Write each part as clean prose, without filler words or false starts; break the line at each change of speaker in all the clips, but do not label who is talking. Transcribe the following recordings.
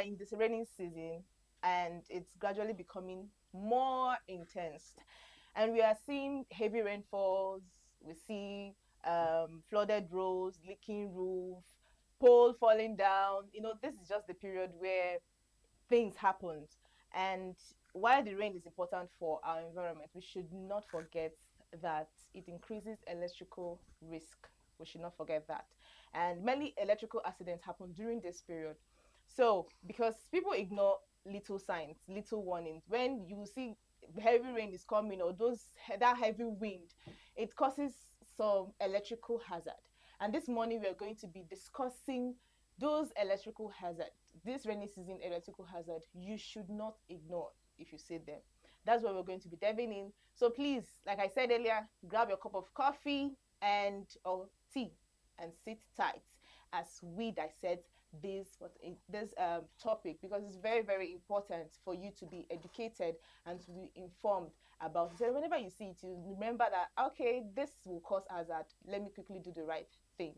are in this rainy season, and it's gradually becoming more intense. And we are seeing heavy rainfalls. We see flooded roads, leaking roof, pole falling down. This is just the period where things happened. And while the rain is important for our environment, we should not forget that it increases electrical risk. We should not forget that. And many electrical accidents happen during this period. So, because people ignore little signs, little warnings, when you see heavy rain is coming, or that heavy wind, it causes some electrical hazard. And this morning we are going to be discussing those electrical hazard, this rainy season electrical hazard, you should not ignore if you see them. That's what we're going to be delving in. So please, like I said earlier, grab your cup of coffee and or tea and sit tight as we dissect this topic, because it's very, very important for you to be educated and to be informed about it. So whenever you see it, you remember that, okay, this will cause hazard. Let me quickly do the right thing.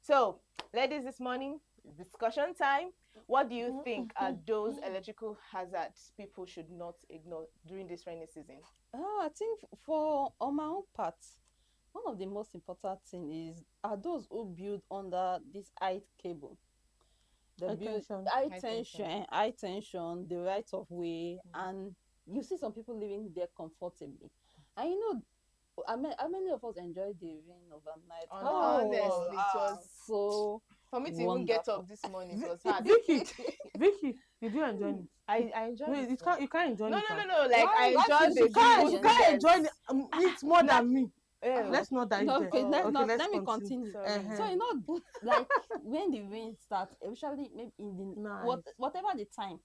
So, ladies, this morning, discussion time. What do you think are those electrical hazards people should not ignore during this rainy season?
I think for on my own part, one of the most important thing is are those who build under this height cable. The build
Attention.
High tension.
high tension, the right of way,
Mm.
and you see some people living there comfortably. And how many of us enjoy the rain overnight? Oh,
Honestly, it was
so
for me to even get
wonderful.
up this morning. It was hard.
Vicky, did you enjoy it?
I enjoyed
Wait,
it now.
you can't enjoy
No,
it.
no,
Ah.
no, no. Like I
Why
enjoyed
should
the
you be
You
view.
can't
enjoying
enjoy
it?
it more
Now,
than me.
oh,
Let's not dive
No,
there.
okay,
Okay, let's
let me
continue.
continue.
sorry.
So
Uh-huh.
like when the rain starts, especially maybe in the
Nice.
whatever the time,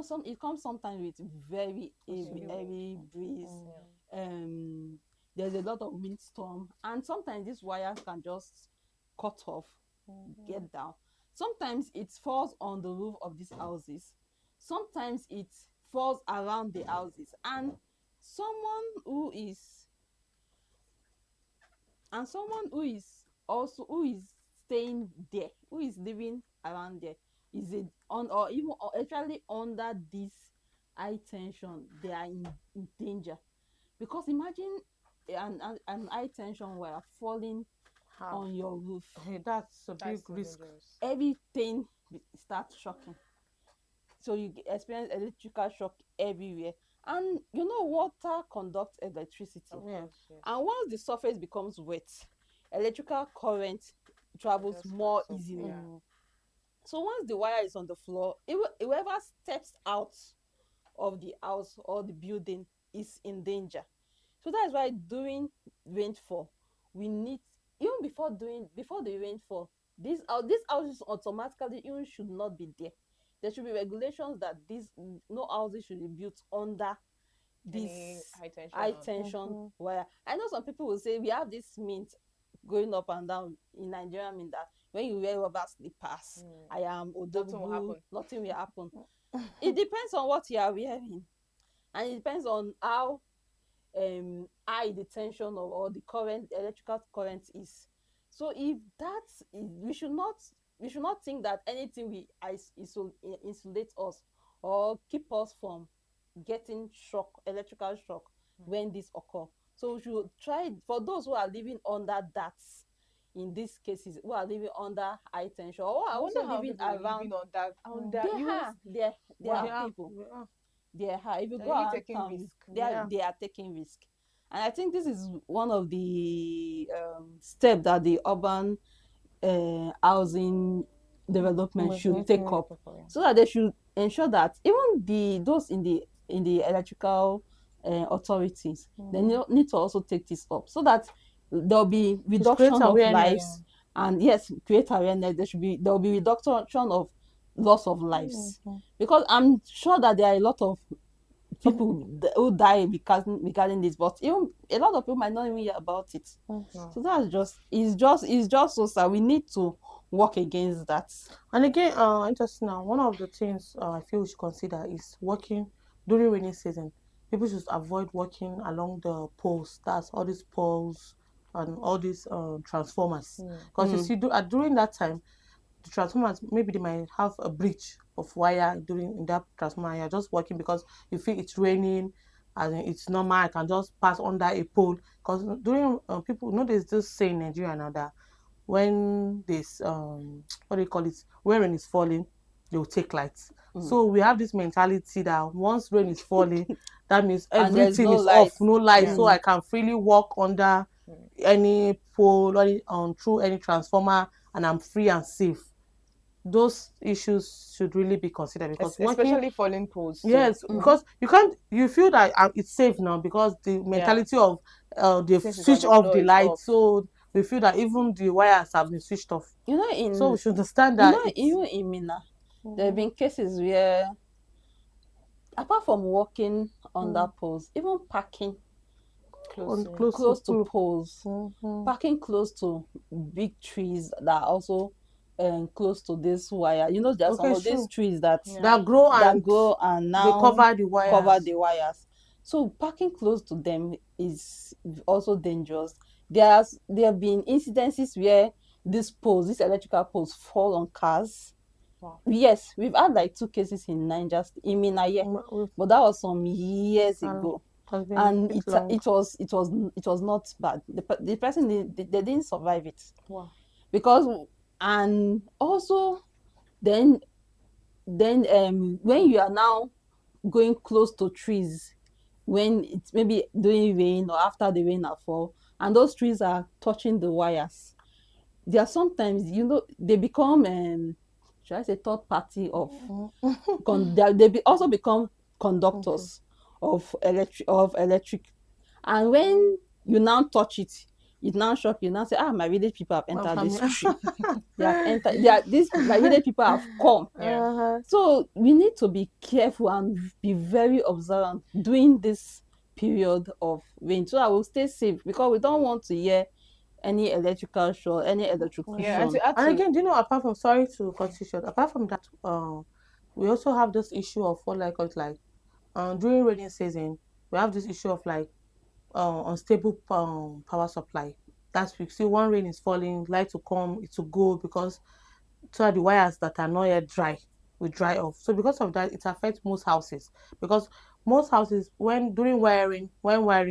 some it comes sometimes with very
Heavy wind.
heavy breeze.
Yeah.
Um, there's a lot of windstorm, and sometimes these wires can just cut off,
Mm-hmm.
get down. Sometimes it falls on the roof of these houses. Sometimes it falls around the houses, and someone who is someone who is staying there, who is living around there, is it on or even or actually under this high tension, they are in danger. Because imagine an high tension wire falling
How?
on your roof,
Hey, that's a
That's
big
so
risk.
dangerous.
everything starts shocking. So you experience electrical shock everywhere. And water conducts electricity.
Of
Yeah.
course, yes.
And once the surface becomes wet, electrical current
It
travels
just
more
pass up.
easily.
Yeah.
So once the wire is on the floor, whoever steps out of the house or the building is in danger. So that's why during rainfall, we need, even before the rainfall, these houses automatically even should not be there. There should be regulations that these no houses should be built under
Any
this
high tension
high
on.
tension
Mm-hmm.
wire. I know some people will say we have this mint going up and down in Nigeria, mean that when you wear rubber slippers,
Mm.
I am
Nothing will
odogwu,
happen.
nothing will happen. It depends on what you are wearing, and it depends on how high the tension or the current, electrical current is. So if that is, we should not think that anything insulate us or keep us from getting shock, electrical shock,
Mm.
when this occur. So we should try, for those who are living under that, in these cases, who are living under high tension or who are
I
also
wonder how
living
people were
around,
living on that. On
Mm.
that, you will.
there are
They
Wow.
are.
people,
They are.
they are, if you
They're
go
really
around
taking
town,
risk.
Yeah.
they are taking risk. And I think this is one of the steps that the urban housing development
We
should
need to
take
make
up,
it for you.
so that they should ensure that even those in the electrical authorities, they
Mm-hmm.
need to also take this up, so that there'll be
It creates
reduction of
awareness.
lives. And yes, create awareness. There'll be reduction of loss of lives,
Mm-hmm.
because I'm sure that there are a lot of people who die because regarding this, but even a lot of people might not even hear about it.
No.
So that's just it's just so sad. We need to work against that.
And again, interesting now, one of the things I feel we should consider is working during rainy season. People should avoid walking along the poles. That's all these poles and all these transformers.
Mm.
Because you see, during that time, the transformers, maybe they might have a breach of wire during in that transformer, and you're just working because you feel it's raining and it's normal. I can just pass under a pole because during people, there's this saying in Nigeria now that when this what do you call it, when rain is falling, they will take lights.
Mm.
So we have this mentality that once rain is falling, that means
And there's
everything
no
is off,
light.
no light,
Yeah.
so I can freely walk under
Mm.
any pole or through any transformer, and I'm free and safe. Those issues should really be considered because working,
Especially falling poles too.
yes,
Mm.
because you feel that it's safe now because the
Yeah.
mentality of they've
Since it's on
switched
the
off
floor,
the
it's
light,
off.
so we feel that even the wires have been switched off.
You know,
So we
in
should understand that it's
even in Mina, there have
mm,
been cases where, apart from walking on
mm,
that poles, even parking
Close
on
to.
close to
close to
pool.
poles,
Mm-hmm.
parking close to big trees that are also close to this wire. You know, there are some
Okay,
of these
sure.
trees that
Yeah.
That grow
that
and
grow and
they
now
cover the
cover
wires.
the wires. So parking close to them is also dangerous. There have been incidences where these electrical poles fall on cars.
Wow.
Yes, we've had like 2 cases in Niger, in Minna, yeah, but that was some years ago,
It has been a
and
bit long.
it was not bad. The person they didn't survive it
Wow.
because, and also then when you are now going close to trees, when it's maybe during rain or after the rain have fall, and those trees are touching the wires, there are sometimes, they become should I say third party of also become
Okay.
conductors of electric. And when you now touch it, it now shock you. Now say, my village people have
My
entered this
family.
tree. They have entered. My village people have come.
Yeah.
So we need to be careful and be very observant during this period of rain, so I will stay safe, because we don't want to hear any electrical short, any
Yeah. And
electrocution.
to add
And
to.
again, do you know, apart from, sorry to cut you short, apart from that, we also have this issue of what like it's like during rainy season, we have this issue of like unstable power supply. That's we see one rain is falling, light to come, it will go because so the wires that are not yet dry will dry off. So because of that, it affects most houses because most houses when wiring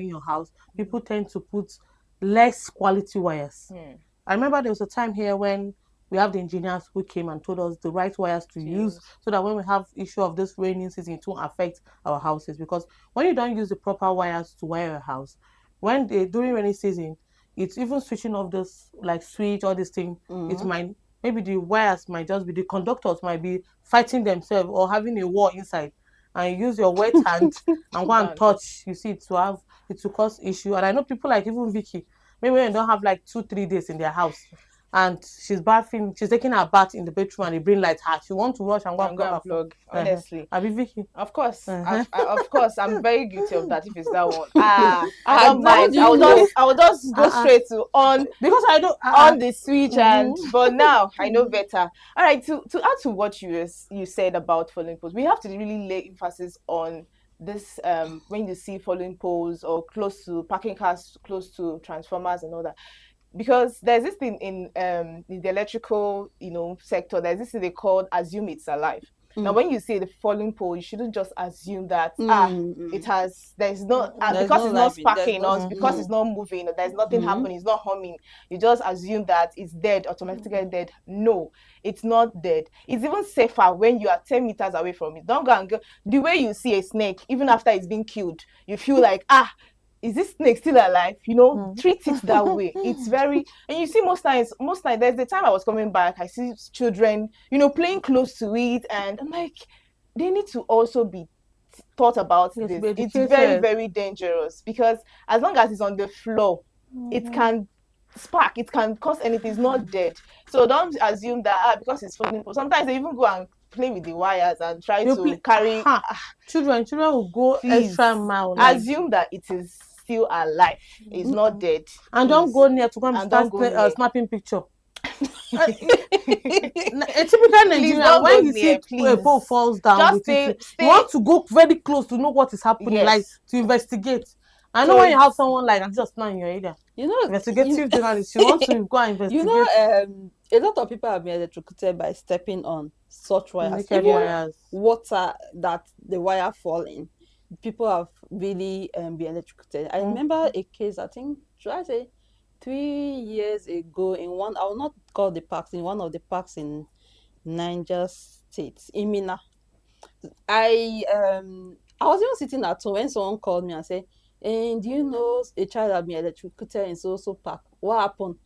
your house, people tend to put less quality wires.
Hmm.
I remember there was a time here when we have the engineers who came and told us the right wires to
To
use
use.
so that when we have issue of this raining season, it won't affect our houses. Because when you don't use the proper wires to wire your house, when they during rainy season, it's even switching off this like switch or this thing. It
Mm-hmm.
might maybe the wires might just be the conductors might be fighting themselves or having a war inside. And you use your wet hand and go
Go
and
and touch.
touch, you see it to cause issue. And I know people like even Vicky, maybe when you don't have like 2 3 days in their house and she's taking her bath in the bedroom and the brain light her, she want to rush and go and
And go
plug her
and
phone.
plug. Honestly.
Abi Vicky.
Of course,
Uh-huh.
of course, I'm very guilty of that. If it's that one, I don't
How
mind.
do you know?
I will just go
Uh-uh.
straight to
Because I don't
on the switch, and
mm-hmm.
but now I know
Mm-hmm.
better. All right, to add to what you said about falling poles, we have to really lay emphasis on this. When you see falling poles or close to parking cars, close to transformers and all that, because there's this thing in the electrical sector. There's this thing they call assume it's alive. Now
Mm.
when you see the falling pole, you shouldn't just assume that
Mm.
it has there's no
There's
because
no
it's not
life in there's
sparking
no
or because
Mm-hmm.
it's not moving or there's nothing
mm.
happening, it's not humming, you just assume that it's dead, automatically dead. No, it's not dead. It's even safer when you are 10 meters away from it. Don't go and go the way you see a snake even after it's been killed, you feel like is this snake still alive? Treat it that way. It's very, and you see most times there's the time I was coming back, I see children, playing close to it, and I'm like, they need to also be thought about
Yes,
this.
be
It's very,
educated.
very dangerous because as long as it's on the floor, it
Mm-hmm.
can spark, it can cause anything, it's not dead. So don't assume that because it's falling. Sometimes they even go and play with the wires and try
You
to
play
carry.
children will go
Please
extra mile like
assume that it is still alive, it's not
mm-mm.
dead.
And don't
Please,
go near to come
and
start
don't go near.
snapping picture. A typical
Please
Nigerian,
don't go
when you see
near,
a
please.
pole falls down
Just
with it,
stay
you
stay
want to go very close to know what is happening, like
Yes.
to investigate. I know
So
when you have
it's
someone like that just now in your area,
You know,
investigative journalist, you want to go and
you
investigate.
know, a lot of people have been electrocuted by stepping on such wires.
Naked
Even
Yeah.
wires.
water that the wire fall in, people have really been electrocuted. I remember
Mm-hmm.
a case, I think, should I say, 3 years ago in one, I will not call the parks, in one of the parks in Niger State, in Mina. I was even sitting at home when someone called me and said, do you know a child had been electrocuted in so park? What happened?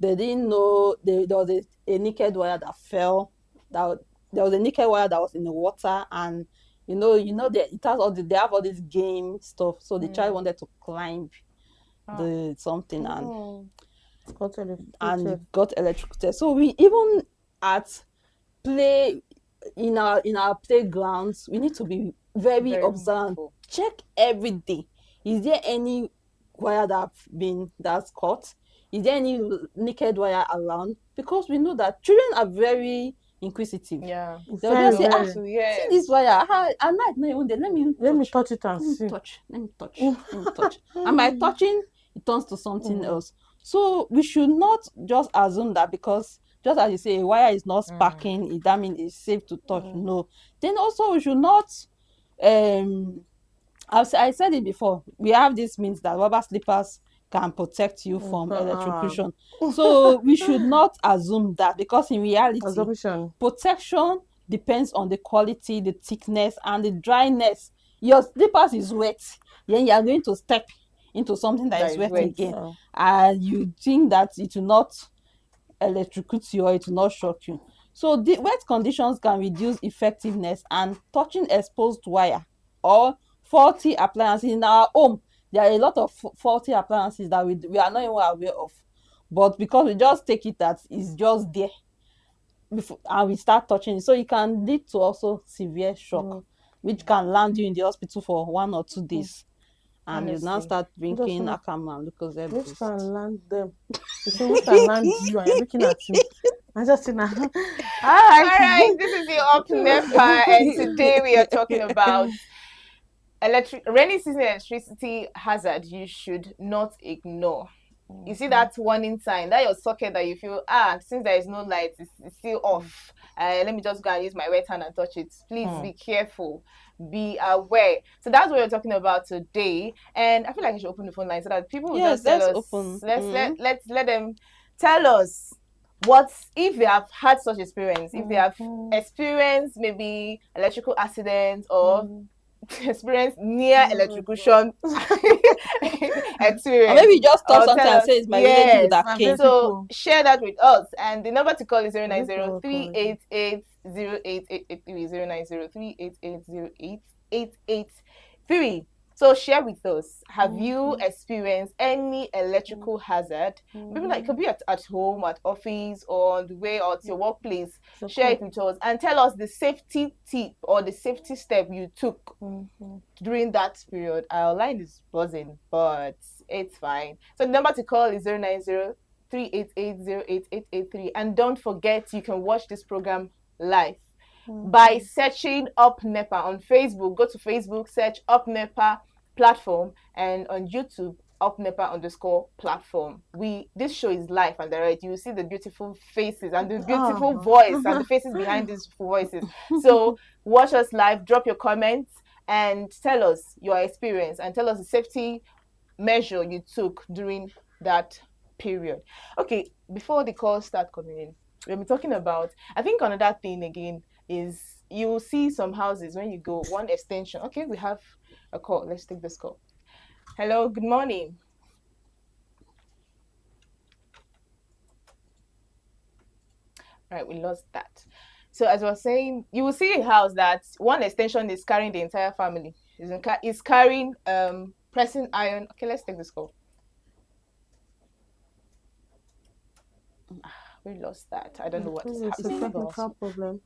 They didn't know there was a naked wire that fell. That there was a naked wire that was in the water, and it has they have all this game stuff. So the child
Mm.
wanted to climb
Ah.
the something
Oh, got
and
electrocuted.
it got electrocuted. So we even at play in our playgrounds, we need to be very
Very
observant.
mindful.
Check every day. Is there any wire that's cut? Is there any naked wire around? Because we know that children are very inquisitive.
Yeah.
They'll
They
just
Very,
say,
want
ah,
very.
to,
see this
yes.
wire. At night, no, even there. Let me
Let me
touch.
touch it and
Let me
see.
touch. Let me touch. Let me touch. And by touching, it turns to something
Mm,
else. So we should not just assume that because, just as you say, a wire is not
Mm.
sparking, that means it's safe to touch.
mm,
No. Then also we should not um I said it before. We have this means that rubber slippers can protect you from
ah.
electrocution. So we should not assume that, because in reality,
Assumption.
protection depends on the quality, the thickness, and the dryness. Your slippers is wet, then you are going to step into something that
That
is
is
wet
wet.
again,
Oh,
and you think that it will not electrocute you or it will not shock you. So the wet conditions can reduce effectiveness, and touching exposed wire or faulty appliances in our home. There are a lot of faulty appliances that we are not even aware of. But because we just take it that it's just there before, and we start touching it. So it can lead to also severe shock,
mm,
which can land you in the hospital for
mm.1
or 2 days. And you now
Honestly.
start
Just
drinking
wanna,
Akama and Lucozade
which
boost.
can land them? You say which can land you and you're looking at me. I just see now. All right.
All right, this is your up Nepa, and today we are talking about electric rainy season electricity hazard you should not ignore. You see
Mhm,
that warning sign, that your socket that you feel, since there is no light, it's still off. Let me just go and use my wet hand and touch it. Please
mm,
be careful, be aware. So that's what we're talking about today. And I feel like I should open the phone line so that people will
Yes,
just tell
let's
us.
open.
Let's let them tell us what if they have had such experience, if they have
mhm,
experienced maybe electrical accidents or
mm,
experience near
oh my God.
electrocution
Or
experience,
maybe you just touch
or
something
tell
and
us,
say it's my relative
yes.
that
My
came.
very
So
people.
share that with us, and the number to call is zero
My
nine
people
zero
will
three
call again.
eight eight 0888 09038808883. So share with us, have you
Mhm,
experienced any
mhm,
electrical hazard? Maybe like it could
mhm,
be at home, at office, or on the way, or at your
mhm.
workplace.
So
Share it
cool.
with us and tell us the safety tip or the safety step you took
Mhm,
during that period. Our line is buzzing, but it's fine. So the number to call is 09038808883. And don't forget, you can watch this program live by
mhm,
searching Up Nepa on Facebook. Go to Facebook, search Up Nepa platform, and on YouTube, Up Nepa underscore platform. This show is live and direct. You will see the beautiful faces and the beautiful
ah.
voice and the faces behind these voices. So watch us live, drop your comments, and tell us your experience and tell us the safety measure you took during that period. Okay, before the calls start coming in, we'll be talking about, I think another thing again is you will see some houses when you go one extension. Okay, we have a call. Let's take this call. Hello, good morning. All right, we lost that. So as I was saying, you will see a house that one extension is carrying the entire family. Is carrying pressing iron. Okay, let's take this call. We lost that. I don't know what is
It's
I
a
happening,
think
but
technical problem.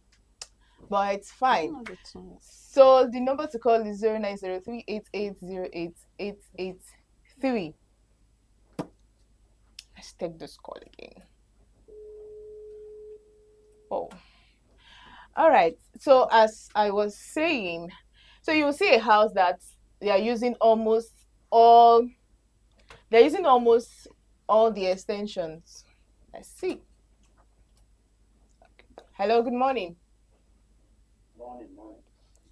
it's fine.
one of the two.
So the number to call is 09038808883. Let's take this call again. Oh, all right. So as I was saying, so you will see a house that they are using all they're using almost all the extensions. Let's see. Hello, good morning.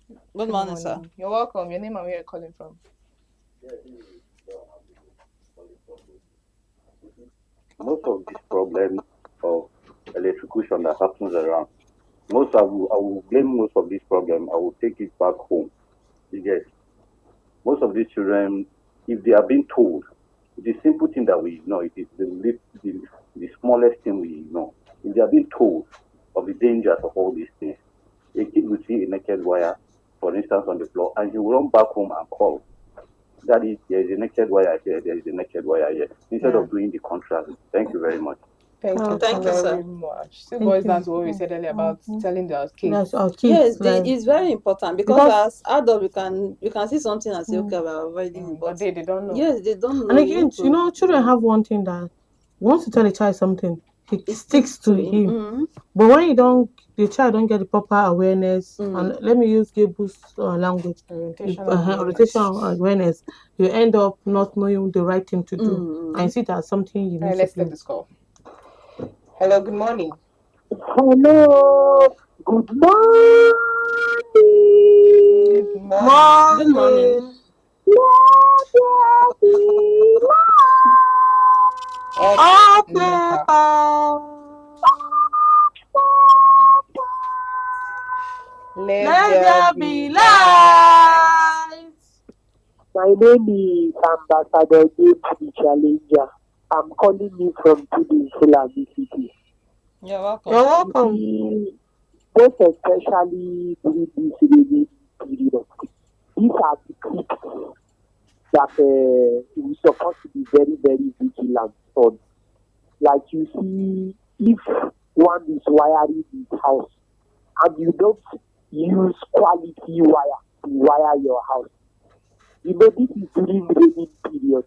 Good
Good
morning, sir.
morning. You're welcome. Your name and where you're calling from.
Most of these problems of electrocution that happens around, I will blame most of these problems. I will take it back home. Yes, most of these children, if they are being told, the simple thing that we ignore, it is the smallest thing we ignore. If they are being told of the dangers of all these things, a kid will see a naked wire, for instance, on the floor, and he will run back home and call, Daddy, there is a naked wire here, there is a naked wire here, instead
Yeah.
of doing the contrast. Thank you very much.
Thank you
Okay.
Thank you, sir.
very much. Still
Thank
boils down
you.
to what we said earlier about
Mm-hmm.
telling the kids.
That's our kids,
Yes,
like
it's very important because
because
as adults we can see something and say, okay,
mm,
we're avoiding it,
But
but
they don't know.
yes, they don't
and
know. You
again,
need to.
children have one thing that once you tell a child something, he
It
sticks
sticks
to
to him.
him. But when you don't, the child don't get the proper awareness, and let me use Gabriel's language, the
Orientation
orientation
awareness.
awareness, you end up not knowing the right thing to do, and
Mm-hmm.
you see that something you
All
need
right,
to
let's take
blame.
this call. Hello, good morning.
Hello, good morning.
Good morning.
Good
Morning,
morning.
Let there be
Up,
up
Nepa. Let
let
there
there
be
be
light.
light.
My name is Ambassador James the Challenger. I'm calling you from Tudun, Fulani City.
You're welcome.
You're
You
welcome.
see, most especially during this rainy period, these are the clips that we supposed to be very, very vigilant on. Like you see, if one is wiring his house and you don't use quality wire to wire your house, this is during raining period.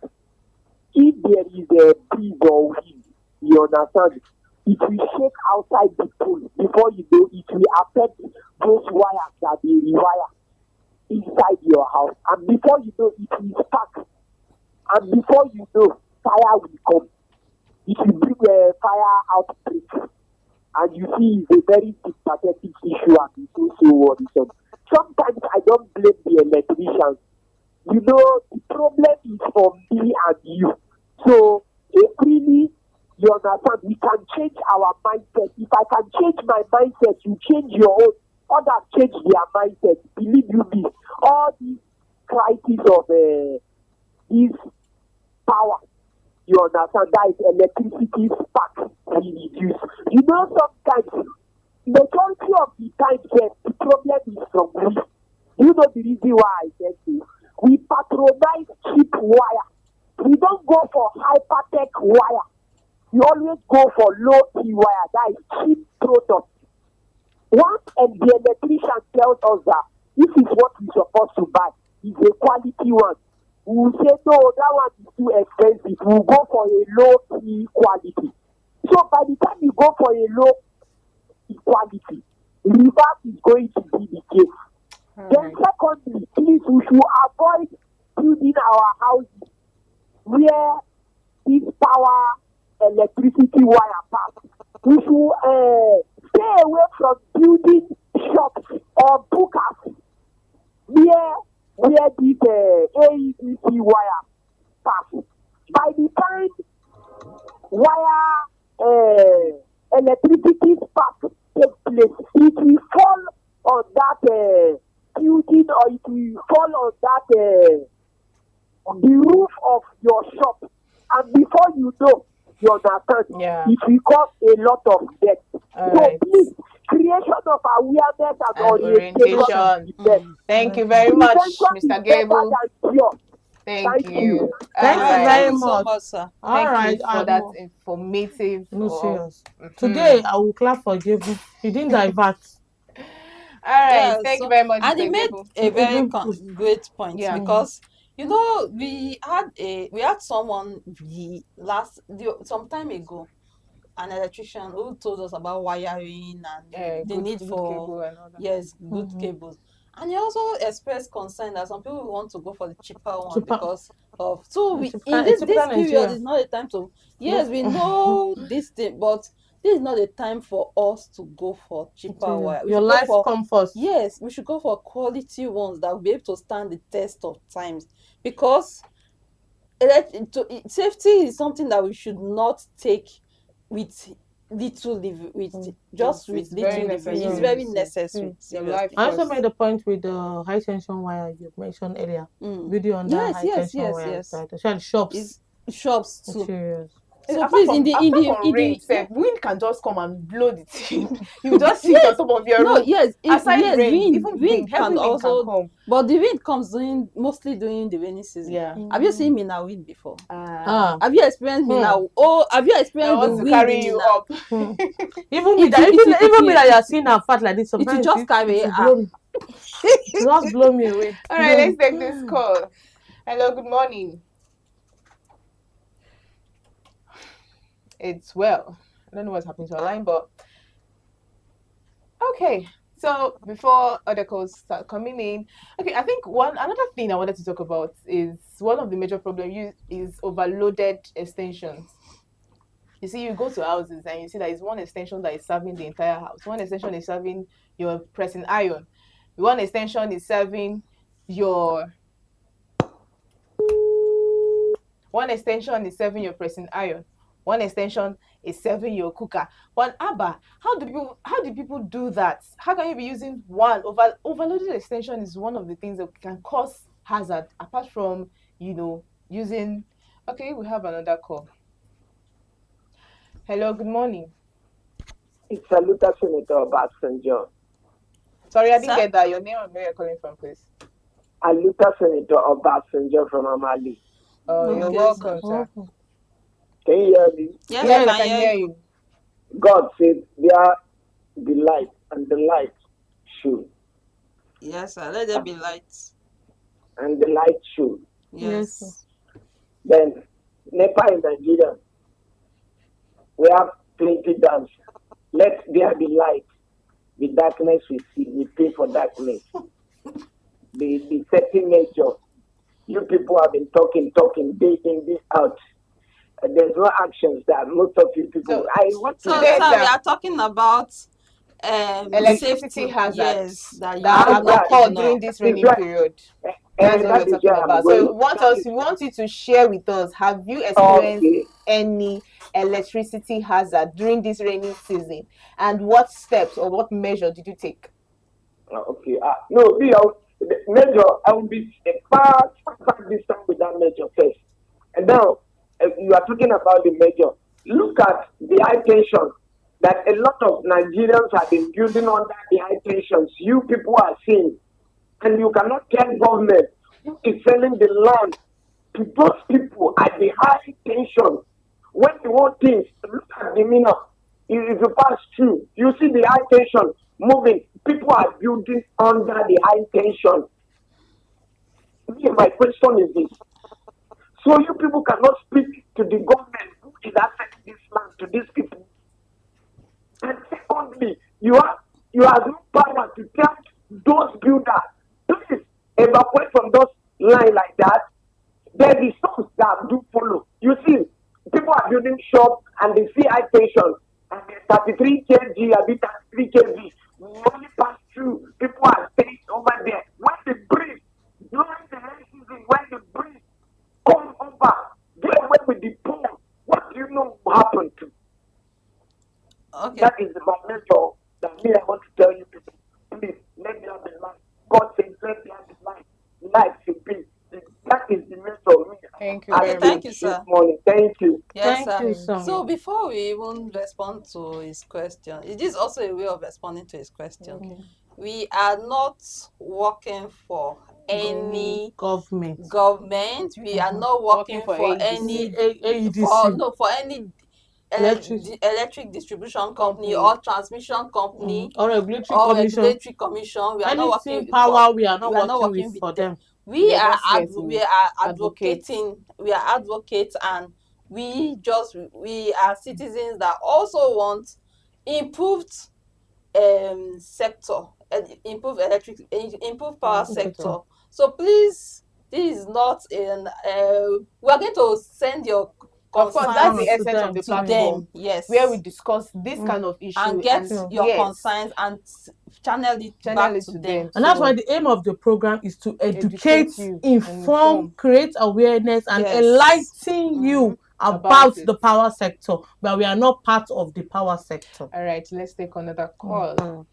If there is a breeze or wind, you understand, it will shake outside the pole. Before you know, it will affect those wires that they rewire inside your house. And before you know, it will spark. And before you know, fire will come. It will bring a fire outbreak. And you see, it's a very sympathetic issue and it's also worrisome. Sometimes I don't blame the electricians. The problem is for me and you. So if really you understand, we can change our mindset. If I can change my mindset, you change your own. Others change their mindset. Believe you me, all these crises of this power, you understand, that is electricity spark will reduce. Sometimes, majority of the time, the problem is from we. You know the reason why I said this? We patronize cheap wire. We don't go for hypertech wire. We always go for low key wire. That is cheap product. Once and the electrician tells us that this is what we're supposed to buy, is a quality one. We will say, no, that one is too expensive. We'll go for a low key quality. So by the time you go for a low key quality, reverse is going to be the case. Then secondly, please, we should avoid building our houses where this power electricity wire pass. We should stay away from building shops or bukas where this AEDC wire pass. By the time wire electricity spark takes place, it will fall on that building, or it will fall on that on the roof of your shop, and before you know, you understand,
Yeah.
it will cause a lot of death.
All
So
right.
please, creation of awareness and
And
orientation is
orientation.
the best.
Thank you
Okay.
very much,
Prevention is
Mr.
better
Gable.
than cure.
Thank
Thank you.
you. All
Thank
All
you
right.
right.
Thank
very
you so
much.
much, sir.
All
Thank you
right,
for that
I'm
informative.
no serious.
Mhm.
Today I will clap for Gabriel. He didn't divert.
All right.
Yeah,
Thank you
so
very much,
and he
Mr.
made
Gable.
a very
Good.
great point
Yeah.
Mm,
because we had someone some time ago, an electrician who told us about wiring and the
Good,
need
good
for,
cable and all that.
yes, good
mhm.
cables. And he also expressed concern that some people want to go for the cheaper one
Super.
because of, so
A
we
typical,
in
a
this
typical
period
Nigerian.
is not a time to,
Look.
yes, we know this thing, but this is not the time for us to go for cheaper wire. We
Your
should go
life
for,
come first.
yes, we should go for quality ones that will be able to stand the test of times, because safety is something that we should not take with with just with
It's very
little leverage. It's
necessary.
Yeah.
very necessary,
Your life
seriously.
I also
first.
made a point with the high tension wire you mentioned earlier.
Mm.
Video under
Yes,
high
yes,
tension
yes,
wire is
yes.
right. Especially shops
It's shops too.
materials.
So
Apart
please,
from rain,
yeah,
wind can just come and blow the thing. You just sit on top of your
no,
roof.
yes,
Aside
yes,
rain,
wind,
even
wind
wind,
can
heavy wind can
also,
come.
but the wind comes mostly during the rainy season.
Yeah.
Have you seen Mina wind before?
Ah.
Have you experienced Mina? Oh, have you
I
experienced the
want to
wind
carry
in
you
Mina?
up.
Even me
It
that
will,
even me that you're seeing her fat like this,
it will
sometimes
just
it
carry
will blow me. It will just blow me away.
All right, let's take this call. Hello, good morning. It's well. I don't know what's happening to our line, but okay. So before other calls start coming in, okay, I think another thing I wanted to talk about is one of the major problems is overloaded extensions. You see, you go to houses and you see that it's one extension that is serving the entire house. One extension is serving your pressing iron. One extension is serving your one extension is serving your pressing iron. One extension is serving your cooker. But Abba, how do people do that? How can you be using one overloaded extension is one of the things that can cause hazard apart from using. Okay, we have another call. Hello, good morning.
It's a Luther Senator about St. John.
Sorry, I didn't
Sir?
get that. Your name and where you're calling from, please.
A Luther Senator about St. John from Amali.
Oh, you're
Okay, sir.
welcome, sir.
Can you hear me?
Yes,
Yes,
I
I
can
can
hear
hear
you.
you.
God said, there the light, and the light shone.
Yes, sir. Let there be light.
And the light shone.
Yes, sir.
Yes.
Then, Nepa in Nigeria, we have plenty dams. Let there be light. The darkness we see, we pay for darkness. The setting nature. You people have been talking, day in, day out. There's no actions that most of you people.
So
I want to
So,
today,
tell
sir, we
sir,
are talking about
electricity
safety.
hazards
Yes, that you
that
should
have
not
that
occurred
ignore.
during this
is
raining
where,
period. That's what we're
that is
talking
where I'm
about. So
going.
we want you to share with us. Have you experienced
Okay.
any electricity hazard during this rainy season? And what steps or what measure did you take?
Okay. No, the major, I will be far distant with that major first. And now, you are talking about the major. Look at the high tension that a lot of Nigerians have been building under the high tensions. You people are seeing. And you cannot tell government who is selling the land to those people at the high tension. When you want things, look at the mina. If you pass through, you see the high tension moving. People are building under the high tension. My question is this. So you people cannot speak to the government who is accessing this land to these people. And secondly, you have no power to tell those builders, please evacuate from those line like that. There is some that do follow. You see, people are building shops and they see high tension and the 33 kg, a bit 33 kg. We only pass through. People are staying over there. When they breathe, during the rainy season, when they breathe, come over, get away with the pool. What do you know will happen to?
Okay.
That is my mentor that me I want to tell you people. Please let there be light. God says let there be light. Light should be. That is the mentor me.
Thank you
Okay,
very
thank
much.
you,
This
sir.
morning. Thank you.
Yes,
Thank
sir.
you,
Thank
sir.
So
you.
before we even respond to his question, it is also a way of responding to his question.
Okay.
We are not working for any
Government.
government. We are not working
Working for
for
ADC.
any
AEDC.
for any
Electric.
electric distribution company
Company.
or transmission company
Or regulatory
or
commission.
regulatory commission. We are not
Anything
working for.
power we are not
We are not
working with
working with
for
them.
them.
We
We're
are
just here to advocate.
advocating. We are advocates, and we are citizens that also want improved sector, improved power
Power
Okay.
sector. So please, this is not in we are going to send your
Of course, that's the
concerns
essence of
them.
the
to
platform,
them. Yes.
where we discuss this kind of issue
And get
and
your
yes,
concerns and channel it
channel
back
it
to
to
them.
them.
And that's why
So
the aim of the program is to educate,
educate you and
inform,
inform
create awareness, and
Yes.
enlighten
mhm,
you about
about it.
the power sector, but we are not part of the power sector.
All right, let's take another call.
Mhm.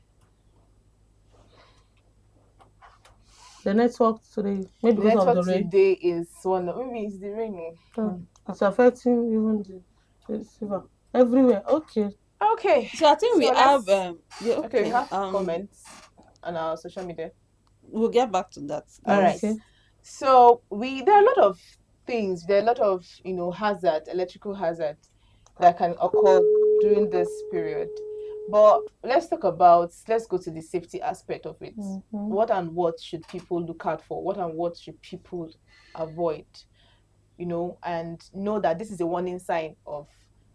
The network today, maybe
The
because of
network
the rain,
today is one of, maybe it's the rain.
it's affecting even the receiver everywhere. Okay.
Okay,
So I think we
so
have
let's
yeah,
okay, we
okay.
have comments on our social media.
We'll get back to that.
All right.
Okay.
So there are a lot of things, there are a lot of hazard, electrical hazard that can occur during this period. But let's go to the safety aspect of it.
Mhm.
What and what should people look out for? What and what should people avoid? And know that this is a warning sign of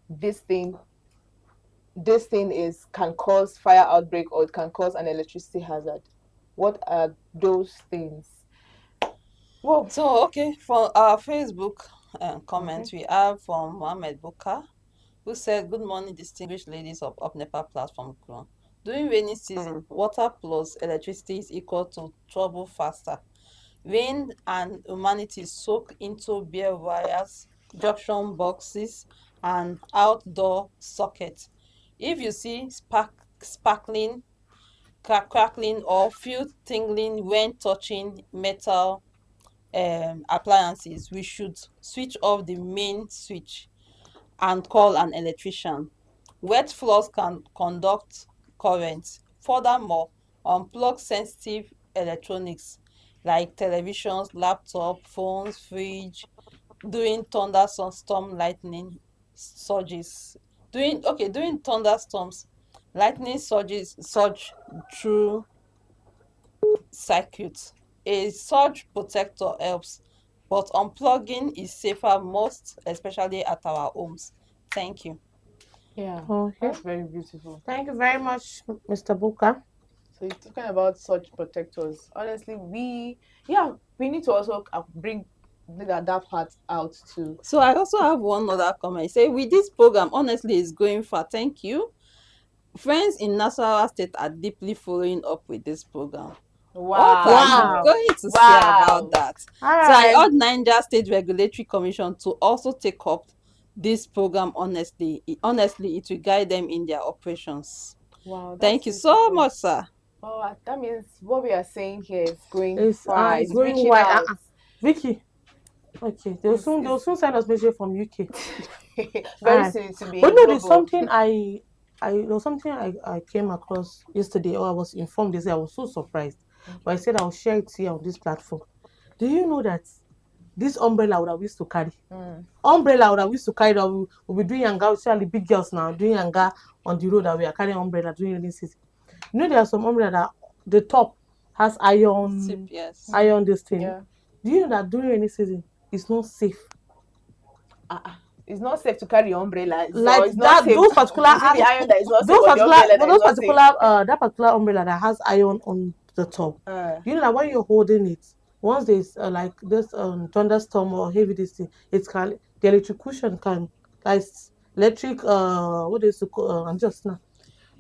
this thing. This thing can cause fire outbreak, or it can cause an electricity hazard. What are those things? Whoa.
So okay, for our Facebook
Okay.
comments, we have from Mohammed Buka, who said, "Good morning, distinguished ladies of Up Nepa platform crew. During rainy season, water plus electricity is equal to trouble faster. Rain and humanity soak into bare wires, junction boxes, and outdoor sockets. If you see sparkling, crackling, or feel tingling when touching metal appliances, we should switch off the main switch and call an electrician. Wet floors can conduct current. Furthermore, unplug sensitive electronics like televisions, laptop, phones, fridge during thunderstorm lightning surges. During thunderstorms, lightning surge through circuits. A surge protector helps, but unplugging is safer, most especially at our homes. Thank you.
Yeah,
Okay.
that's very beautiful.
Thank you very much, Mr. Buka.
So you're talking about such protectors. Honestly, we need to also bring that part out too.
So I also have one other comment. Say with this program, honestly, it's going far. Thank you. Friends in Nasarawa State are deeply following up with this program. What are you
Wow.
Wow.
going to say about
Wow.
that?
All
So I
right.
urge Niger State Regulatory Commission to also take up this program honestly. Honestly, it will guide them in their operations.
Wow, that's
Thank you so
beautiful.
much, sir.
Oh, that means what we are saying here is going far.
It's
It's
going
reaching
wide.
out.
Vicky. Okay. They'll soon send us message from UK.
Very
Alright.
soon to
But
be
no, there's
global.
something there was something I came across yesterday, or I was informed yesterday. I was so surprised. But I said I'll share it here on this platform. Do you know that this umbrella that we used to carry? Umbrella that we used to carry, that we'll be doing yanga, especially big girls now doing yanga on the road, that we are carrying umbrella during rainy season. You know, there are some umbrella that the top has
Tip,
iron
yes.
iron this thing.
Yeah.
Do you know that during rainy season it's not safe?
It's not safe to carry umbrella.
Like
It's not
that,
safe.
those particular
Is it the iron that is not safe, or the umbrella that is
those
not safe?
particular that particular umbrella that has iron on the top. You know that when you're holding it, once there's like this thunderstorm or heavy this thing, the electrocution can, like electric what is it called, just now.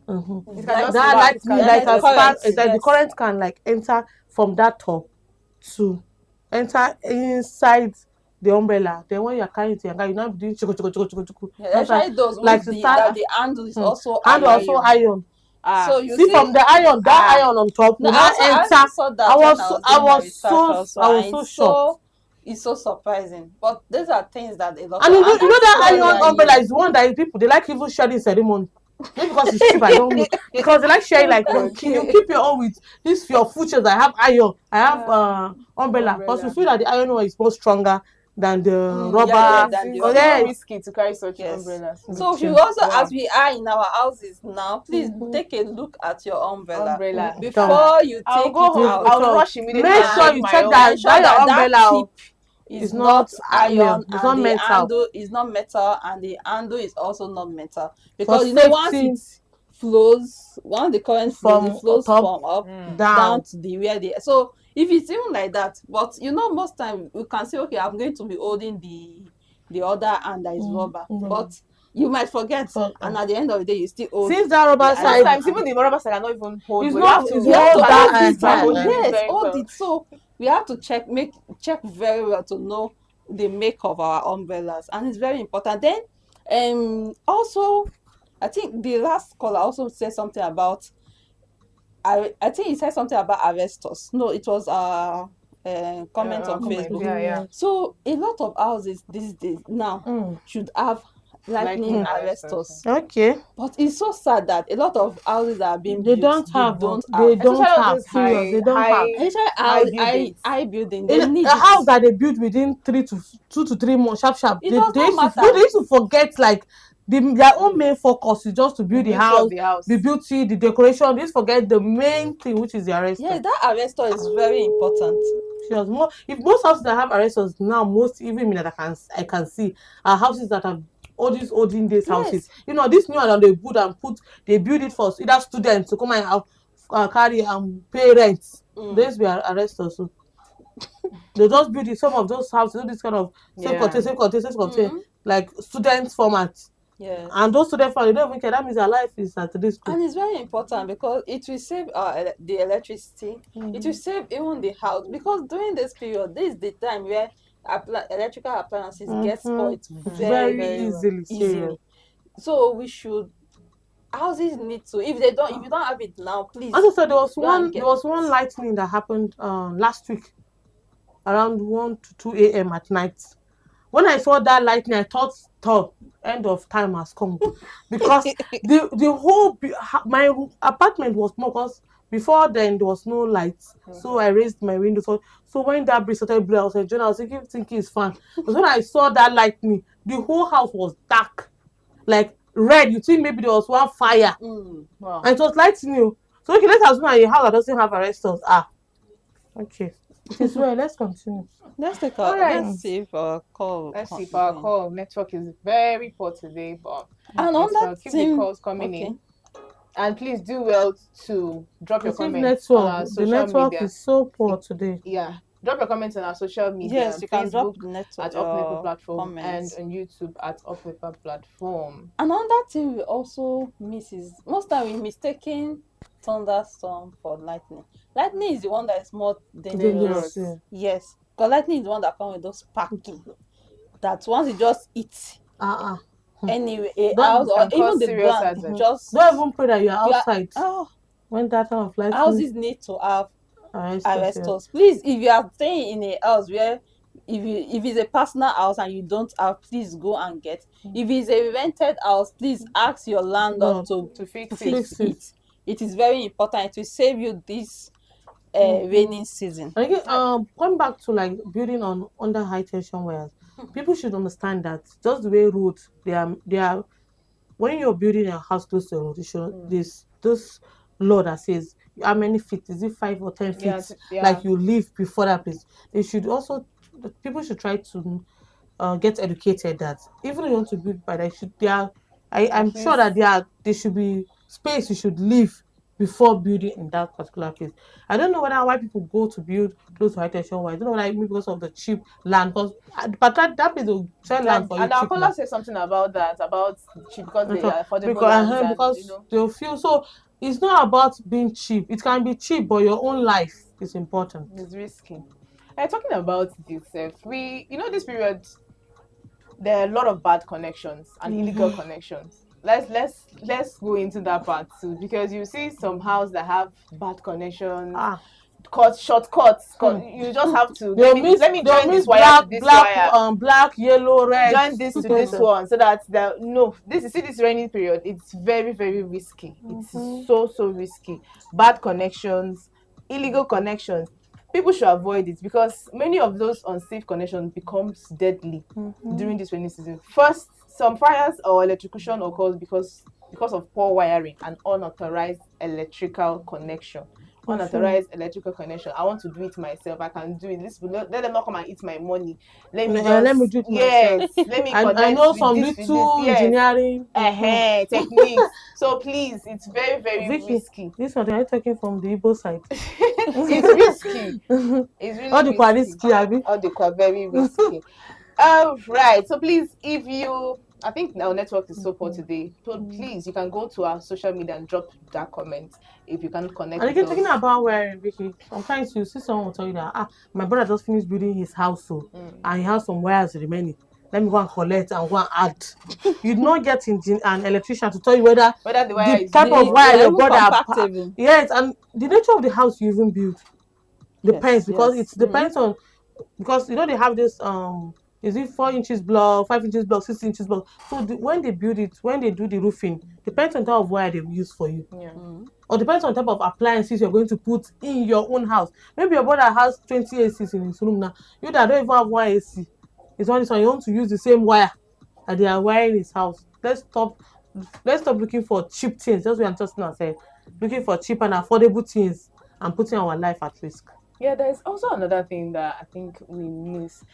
It can just
That
spark.
light
It
me
can
like
just
a
Electric
just
spark,
current,
light you.
like the
yes.
current can like enter from that top to enter inside the umbrella. Then when you're carrying it, you're now doing chuku chuku chuku chuku chuku.
Yeah, especially those
Like
whose
to
the
start
that the handle is also
and also
iron.
iron.
So you
See,
see,
from the iron, that iron on top
no,
will now
I
enter.
also saw that when I was doing my research also,
I
and
was so shocked.
it's so surprising. But these are things that a lot
And
of,
you know,
and I'm
that
sure you
iron
are
umbrella
new.
is the one that people they like even sharing ceremony. Maybe because it's cheap, I don't know. Because they like sharing,
Oh
like
God.
you keep your own with this your futures. I have iron, I have umbrella. Because you
Umbrella.
feel that the iron one is more stronger than the
Yeah,
rubber.
than the
It's
Okay.
more
rubber.
risky to carry such
Yes.
umbrellas.
So
Okay.
you also, as
Wow.
we are in our houses now, please
Mhm.
take a look at your umbrella
Umbrella.
before you
I'll
take
go
it
home.
out.
I'll rush immediately
Make
and
sure
take
you
And
my
check
own.
that
ensure
your
that that
umbrella
tip is
is not
not iron,
it's
and
not
the
metal.
handle is not metal, and the handle is also not metal,
For
because once
safety
it flows, once the current flows, it
from
flows
top
from up down
down.
to the where the, so if it's even like that, but most time we can say, okay, I'm going to be holding the other hand that is rubber.
Mm.
But you might forget, and at the end of the day, you still hold
Since that rubber
the
side,
Sometimes even the rubber side cannot even hold.
it's
But you have
not,
to
it's
you have to
hold
hold
that
it
by
and
holding it
yes,
very
hold
well.
it. So we have to check very well to know the make of our umbrellas, and it's very important. Then also I think the last caller also said something about, I think he said something about arrestors. No, it was comment on
Comment.
Facebook.
Yeah.
So a lot of houses these days now should have lightning
Lightning arrestors.
arrestors.
Okay.
But it's so sad that a lot of houses that are being
They
built,
don't
they
have.
don't
They
have.
don't
Especially all
have.
those
Serious. They don't have.
Especially
high buildings.
high building,
In
they need
a
it.
house that they build within 2 to 3 months, sharp.
It
They
does
they
not
used to
matter.
they used to forget like their own main focus is just to
The
build the
beauty
house,
of the house.
the beauty, the decoration. They just forget the main thing, which is the arrestor.
Yes, that arrestor is very important.
Serious. More if most houses that have arrestors now, most even me that I can see are houses that have all these olden days houses.
Yes.
You know, this new one and they build and they build it for either students to come and carry pay rent. Those were arrestors. So they just build it. Some of those houses, this kind of same contain, like student format.
Yes.
And those student format, they don't even care. That means their life is at risk.
And it's very important because it will save the electricity. It will save even the house, because during this period, this is the time where electrical appliances get spoiled very,
very
very
easily.
So we should, houses need to, if you don't have it now, please.
Also, there was
go and
one lightning that happened last week around 1 to 2 a.m. at night. When I saw that lightning, I thought, end of time has come, because the whole my apartment was small, because before then there was no lights. So I raised my window. So when that breeze started blowing, I was thinking it's fun. But when I saw that lightning, the whole house was dark, like red. You think maybe there was one fire,
Wow.
and it was lightning. So okay, let's assume a house that doesn't have arrestors. Okay, it is well. Let's continue.
Let's take
Alright.
let's see if our call.
Let's see if our call network is very poor today, but
And on that
keep the
same,
calls coming in. And please do well to drop your comments
network,
on our
the
social
network
media.
is so poor today.
Yeah. Drop your comments on our social media.
Yes, you can drop
Facebook
the network
at Up Platform
comments.
and on YouTube at Up Platform.
Another thing we also miss is, most time we mistaken thunderstorm for lightning. Lightning is the one that is more dangerous.
Yeah.
Yes, because lightning is the one that comes with those sparking. That once it just hits anyway, a house or even the ground, just
don't even pray that you are outside
oh,
when that kind of lightning.
houses need to have
arrestors.
arrestors. Please, if you are staying in a house where if it's a personal house and you don't have, please go and get. If it's a rented house, please ask your landlord to
fix
it. It is very important. It will save you this raining season.
And again, going back to like building on under high tension wires, people should understand that just the way roads they are when you're building a house close to a road, you should this law that says how many feet, is it 5 or 10 feet, like you live before that place. They should also, people should try to get educated that even if you want to build by that, I'm sure that there should be space you should live before building in that particular place. I don't know why people go to build close to high tension wire. I don't know whether maybe because of the cheap land, because but that place will sell land for you
and our
cheap.
caller said something about that, about cheap, because they are affordable lands,
because they'll feel so. It's not about being cheap. It can be cheap, but your own life is important.
It's risky. Talking about this, this period, there are a lot of bad connections and illegal connections. Let's go into that part too, because you see some houses that have bad connections, shortcuts. You just have to let me join this wire to this wire.
Black, yellow, red.
Join this to this one, so that this raining period, it's very, very risky. It's so risky. Bad connections, illegal connections. People should avoid it, because many of those unsafe connections becomes deadly during this rainy season. First, some fires or electrocution occurs because of poor wiring and unauthorized electrical connection. Unauthorized electrical connection. I want to do it myself. I can do it. Let them not come and eat my money. Let me do it myself. Let me connect.
I know some little engineering
techniques. So please, it's very, very risky.
This one, are you talking from the Igbo side?
It's risky. It's really
all the
risky.
risky, Abby.
All the very risky. Right. So please, if you, I think our network is so poor today. So please, you can go to our social media and drop that comment if you can connect
And
with
again,
us.
talking about wearing, Vicky, sometimes you see someone will tell you that my brother just finished building his house, so and he has some wires remaining. Let me go and collect and go and add. You do not get an electrician to tell you whether
Whether the wire
the
is
type
good
of
or
They
wire
are
your
even
brother.
compactable.
Yes, and the nature of the house you even build depends,
Yes,
because
yes.
it depends on, because they have this is it 4 inches block, 5 inches block, 6 inches block. So when they build it, when they do the roofing, depends on the type of wire they use for you,
yeah.
or depends on the type of appliances you're going to put in your own house. Maybe your brother has 20 ACs in his room now. You that don't even have one AC, it's only so you want to use the same wire that they are wiring his house. Let's stop looking for cheap things. Just what Justina said, looking for cheap and affordable things and putting our life at risk.
Yeah, there's also another thing that I think we miss.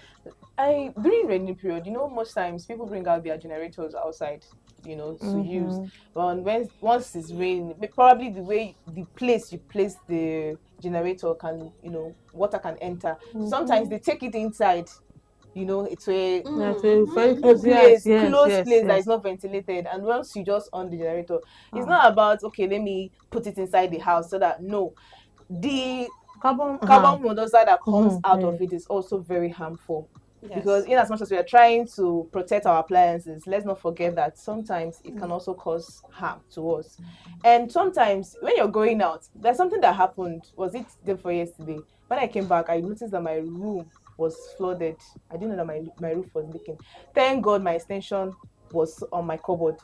During rainy period, most times people bring out their generators outside, to use.
Mm-hmm.
But once it's raining, probably the way the place you place the generator can, water can enter. Sometimes
Mm-hmm.
they take it inside, it's a
That's a very
cool
close. Yes,
place,
yes,
closed
yes,
place that is
yes.
not ventilated. And once you just on the generator, it's
Ah.
not about, okay, let me put it inside the house, so that no, the
Carbon.
carbon monoxide that comes out of
Yeah.
it is also very harmful, because
Yes.
in as much as we are trying to protect our appliances, let's not forget that sometimes it can also cause harm to us. And sometimes when you're going out, there's something that happened, was it day before yesterday, when I came back, I noticed that my room was flooded. I didn't know that my roof was leaking. Thank God my extension was on my cupboard.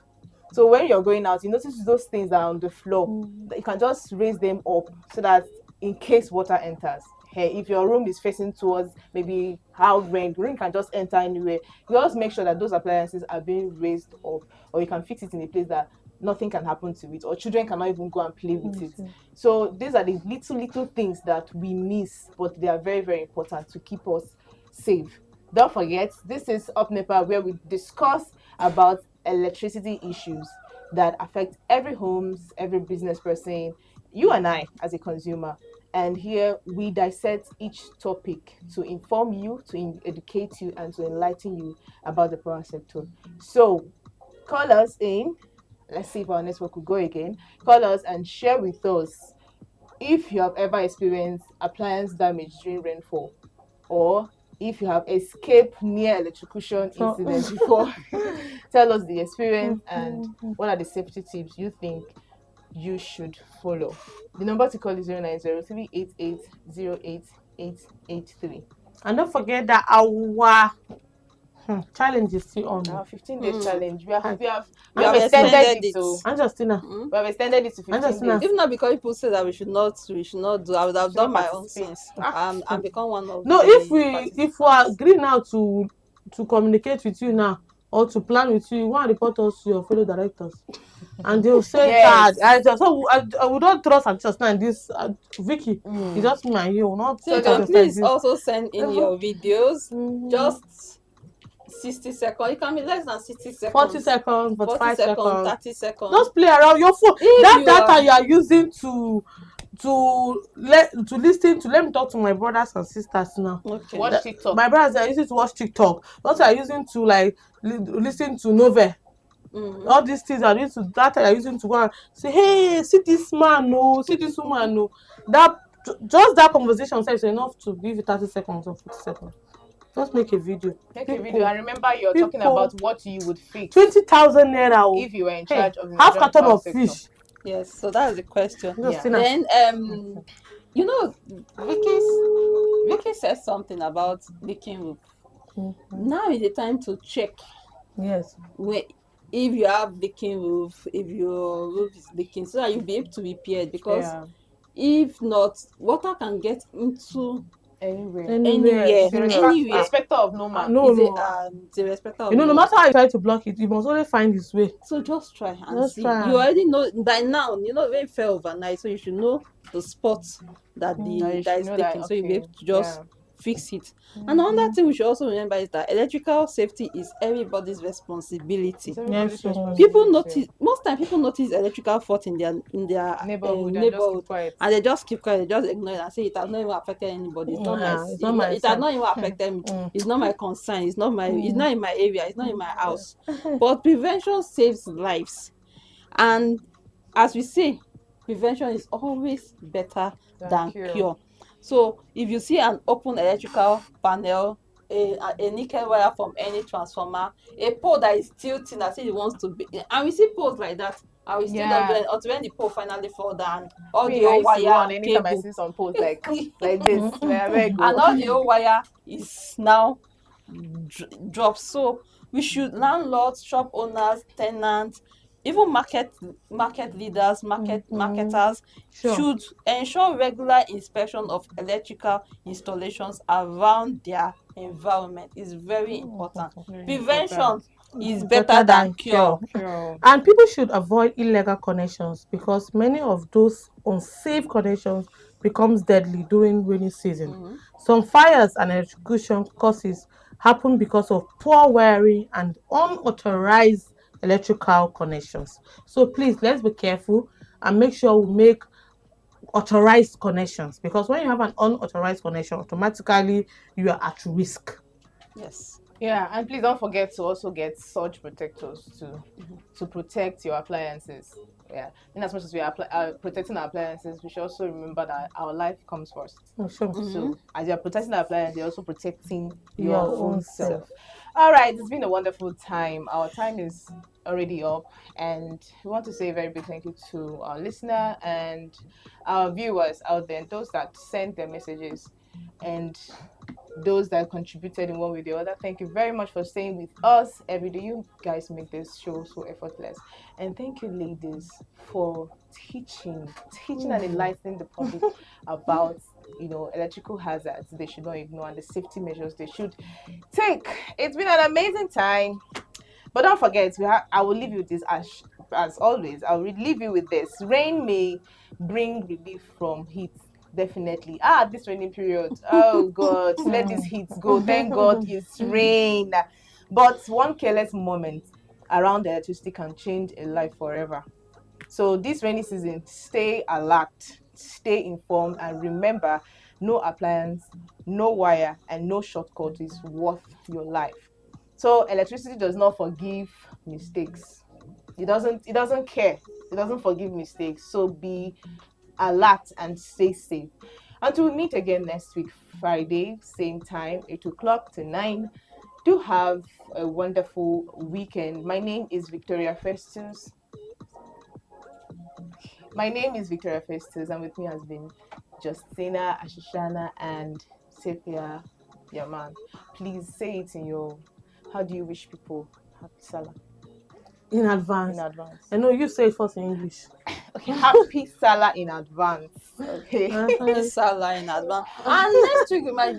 So when you're going out, you notice those things that are on the floor,
Mm.
that you can just raise them up, so that in case water enters, hey, if your room is facing towards maybe how rain can just enter anywhere, you just make sure that those appliances are being raised up, or you can fix it in a place that nothing can happen to it, or children cannot even go and play with it.
Yes.
So these are the little things that we miss, but they are very, very important to keep us safe. Don't forget, this is Up Nepa, where we discuss about electricity issues that affect every homes, every business person, you and I as a consumer. And here we dissect each topic to inform you, to educate you, and to enlighten you about the power sector. So call us in. Let's see if our network will go again. Call us and share with us if you have ever experienced appliance damage during rainfall, or if you have escaped near electrocution
So.
incident before. Tell us the experience and what are the safety tips you think you should follow. The number to call is 090-388-08-883.
And don't forget that our challenge is still on.
Our 15 days
Hmm.
challenge. We have
Hi.
we have we
And
have
We
Justina.
extended
extended
it
it.
to
And Justina.
Hmm.
we have extended it to
And
15
Justina.
days.
If not because people say that we should not do, I would
We
have
should not
done my own
participate.
since. I'm become one of
No, if
the
we
participants.
agree now to communicate with you now, or to plan with you, you want to report us to your fellow directors, and they'll say
Yes.
that I would not trust and just now in this Vicky. It's just me and you. Will not
So you
So
trust
can
the
just like
please
this.
also send in your videos.
Mhm.
Just 60 seconds. It can be less than 60
40
seconds.
seconds,
40
45 seconds.
seconds, 30 seconds.
Just play around your phone.
If
That
you are
data you are using to listen to, let me talk to my brothers and sisters now.
to
okay.
watch TikTok.
My brothers are using to watch TikTok. Those are using to like listen to novel.
Mm-hmm.
All these things are used to that are using to go and say, hey, see this man, no, see this woman, no. That just that conversation is enough to give you 30 seconds or 40 seconds. Just make a video.
Make a video
People,
and remember you're talking about
people,
what you would fix
20,000 naira. Oh.
if you were in
Hey,
charge of the
half
Nigerian
carton
power
of
sector.
fish.
Yes, so that's the question.
Just
Yeah.
now.
Then you know, Vicky said something about leaking roof. Now is the time to check
Yes.
where if you have leaking roof, if your roof is leaking, so that you'll be able to repair it. Because
Yeah.
if not, water can get into
Anyway,
Anywhere,
anywhere,
serious.
respecter of no man.
No,
is a
no.
the respecter
You
of
know,
no
no
one.
matter how you try to block it, you must always find his way.
So just try and
Just
see. You
try.
already know by now. You know when it fell overnight, so you should know the spots that
Now
the
you
that
should
is
know that,
leaking. So you'll be
okay,
able to just
yeah.
fix it. And another thing we should also remember is that electrical safety is everybody's responsibility.
It's
Yes,
everybody's
so
People
responsibility.
notice, most time people notice electrical fault in their
Neighborhood and just keep
neighborhood,
quiet.
and they just keep quiet, they just ignore it and say it has not even affected anybody. It's not my
it's not my
it has
son.
not even affected me.
Mm.
It's not my concern. It's not in my area. It's not in my house.
Mm.
But prevention saves lives. And as we say, prevention is always better than
Thank you.
cure. So if you see an open electrical panel, a nickel wire from any transformer, a pole that is tilting as if it wants to be, and we see poles like that, and we still don't do
Yeah.
it until when the pole finally fall down, all the
Me, I
old
used to
wire
run
and
anytime I
cable
see some posts like this. Where I
and
go.
all the old wire is now dropped. So we should, landlords, shop owners, tenants, even market leaders, marketers
Sure.
should ensure regular inspection of electrical installations around their environment. Is very important.
Very important.
Prevention is better
Better
than
than
cure.
cure.
Cure.
And people should avoid illegal connections because many of those unsafe connections becomes deadly during rainy season.
Mhm.
Some fires and electrocution causes happen because of poor wiring and unauthorized electrical connections. So please let's be careful and make sure we make authorized connections because when you have an unauthorized connection, automatically you are at risk.
Yes.
Yeah, and please don't forget to also get surge protectors to protect your appliances. Yeah, in as much as we are protecting our appliances, we should also remember that our life comes first.
Oh, sure.
Mhm.
So as you're protecting the appliance, you're also protecting
Your
your
own
own
self.
self. All right, it's been a wonderful time. Our time is already up, and we want to say a very big thank you to our listener and our viewers out there, and those that sent their messages, and those that contributed in one way or the other. Thank you very much for staying with us every day. You guys make this show so effortless. And thank you, ladies, for teaching and enlightening the public about electrical hazards they should not ignore and the safety measures they should take. It's been an amazing time. But don't forget, I will leave you with this as always. I will leave you with this. Rain may bring relief from heat. Definitely. This raining period. Oh God, let this heat go. Thank God it's rain. But one careless moment around the electricity can change a life forever. So this rainy season, stay alert, stay informed, and remember, no appliance, no wire, and no shortcut is worth your life. So electricity does not forgive mistakes. It doesn't care. It doesn't forgive mistakes. So be alert and stay safe. Until we meet again next week, Friday, same time, 8 o'clock to 9. Do have a wonderful weekend. My name is Victoria Festus. My name is Victoria Festus, and with me has been Justina, Ashishana, and Sethia Yaman. Please say it in your. How do you wish people happy Salah
In
in
advance.
advance?
I know you say it first in English.
Okay, happy Salah in advance. Okay.
Uh-huh.
This Salah in advance. And next week we might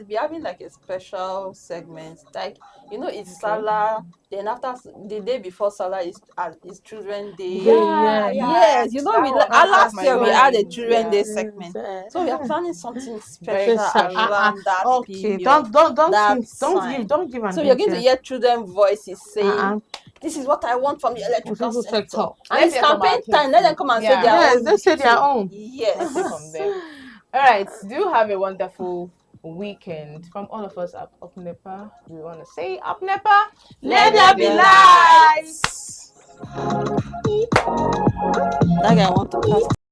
be having like a special segment. Like, it's
Okay.
Salah. Then after the day before Salah is Children Day.
Yeah, yeah.
Yes,
That one has crossed
last
my
year we had a
mind.
Children
Yeah.
Day segment. So we are planning something
Very
special
Special.
special.
around that
Okay.
period,
Don't
that
hint.
time.
Don't give an
So you're
hint
going to
yet.
hear children voices saying,
Uh-uh.
"This is what I want from the electrical
People
sector."
sector.
And
Let's
it's
hear from our
campaign
kids
time. Let them
too.
come and say their
Yeah.
Yes,
own
they say their
too.
own.
Let's hear from
Yes.
them. All right. Do have a wonderful weekend. From all of us up Nepa, we want to say up Nepa.
Let
Let
there
there
be
be
There
light.
lights. That guy want to cast